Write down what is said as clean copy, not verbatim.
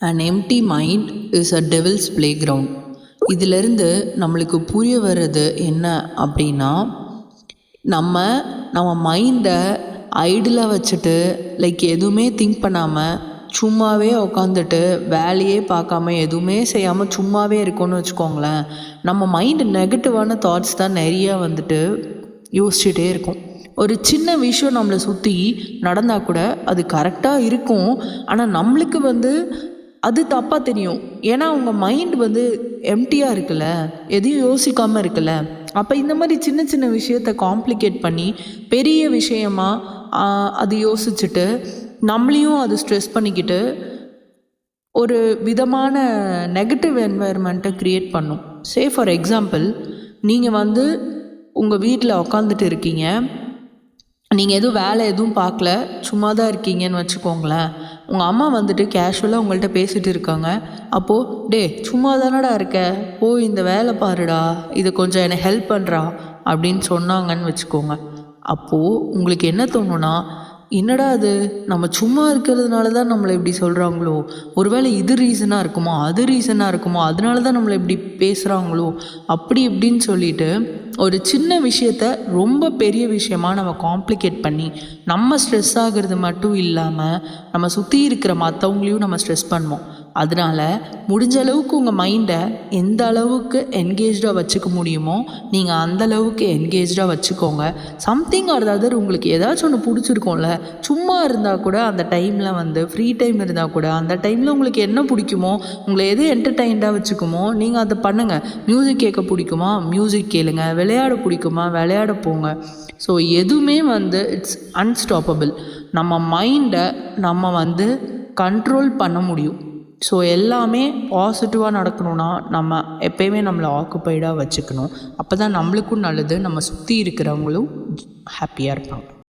An empty mind is a devil's playground. இதிலிருந்து நம்மளுக்கு புரிய வர்றது என்ன அப்படின்னா, நம்ம மைண்டை ஐடிலாக வச்சுட்டு எதுவுமே திங்க் பண்ணாமல் சும்மாவே உட்காந்துட்டு வேலையே பார்க்காம எதுவுமே செய்யாமல் சும்மாவே இருக்கோன்னு வச்சுக்கோங்களேன். நம்ம மைண்டு நெகட்டிவான தாட்ஸ் தான் நிறையா யோசிச்சுட்டே இருக்கும். ஒரு சின்ன விஷயம் நம்மளை சுற்றி நடந்தால் கூட அது கரெக்டாக இருக்கும். ஆனால் நம்மளுக்கு அது தப்பாக தெரியும். ஏன்னா உங்கள் மைண்டு எம்டியாக இருக்குல்ல, எதையும் யோசிக்காமல் இருக்குல்ல. அப்போ இந்த மாதிரி சின்ன சின்ன விஷயத்தை காம்ப்ளிகேட் பண்ணி பெரிய விஷயமாக அது யோசிச்சுட்டு நம்மளையும் அது ஸ்ட்ரெஸ் பண்ணிக்கிட்டு ஒரு விதமான நெகட்டிவ் என்வாயர்மெண்ட்டை க்ரியேட் பண்ணும். சே ஃபார் எக்ஸாம்பிள், நீங்கள் உங்கள் வீட்டில் உட்காந்துட்டு இருக்கீங்க, நீங்கள் வேலை எதுவும் பார்க்கல, சும்மா தான் இருக்கீங்கன்னு வச்சுக்கோங்களேன். உங்கள் அம்மா கேஷுவலாக உங்கள்கிட்ட பேசிகிட்டு இருக்காங்க. அப்போது சும்மா தானடா இருக்க, போய் இந்த வேலை பாருடா, இதை கொஞ்சம் என்னை ஹெல்ப் பண்ணுறா அப்படின்னு சொன்னாங்கன்னு வச்சுக்கோங்க. அப்போது உங்களுக்கு என்ன தோணுன்னா, என்னடா அது நம்ம சும்மா இருக்கிறதுனால தான் நம்மளை இப்படி சொல்கிறாங்களோ, ஒருவேளை இது ரீசனாக இருக்குமோ, அது ரீசனாக இருக்குமோ, அதனால தான் நம்மளை இப்படி பேசுகிறாங்களோ, அப்படி இப்படின்னு சொல்லிட்டு ஒரு சின்ன விஷயத்த ரொம்ப பெரிய விஷயமாக நம்ம காம்ப்ளிகேட் பண்ணி நம்ம ஸ்ட்ரெஸ் ஆகிறது மட்டும் இல்லாமல் நம்ம சுற்றி இருக்கிற மற்றவங்களையும் நம்ம ஸ்ட்ரெஸ் பண்ணுவோம். அதனால் முடிஞ்ச அளவுக்கு உங்கள் மைண்டை எந்த அளவுக்கு என்கேஜாக வச்சுக்க முடியுமோ நீங்கள் அந்த அளவுக்கு என்கேஜாக வச்சுக்கோங்க. சம்திங் ஆர் அதர் உங்களுக்கு ஏதாச்சும் ஒன்று பிடிச்சிருக்கோம்ல, சும்மா இருந்தால் கூட அந்த டைமில் ஃப்ரீ டைம் இருந்தால் கூட அந்த டைமில் உங்களுக்கு என்ன பிடிக்குமோ, உங்களை எது என்டர்டெயின்டாக வச்சுக்குமோ நீங்கள் அதை பண்ணுங்கள். மியூசிக் கேட்க பிடிக்குமா, மியூசிக் கேளுங்க. விளையாட பிடிக்குமா, விளையாட போங்க. ஸோ எதுவுமே இட்ஸ் அன்ஸ்டாப்பபிள். நம்ம மைண்டை நம்ம கண்ட்ரோல் பண்ண முடியும். ஸோ எல்லாமே பாசிட்டிவாக நடக்கணும்னா நம்ம எப்போயுமே நம்மளை ஆக்குப்பைடாக வச்சுக்கணும். அப்போ தான் நம்மளுக்கும் நல்லது, நம்ம சுற்றி இருக்கிறவங்களும் ஹாப்பியாக இருப்பாங்க.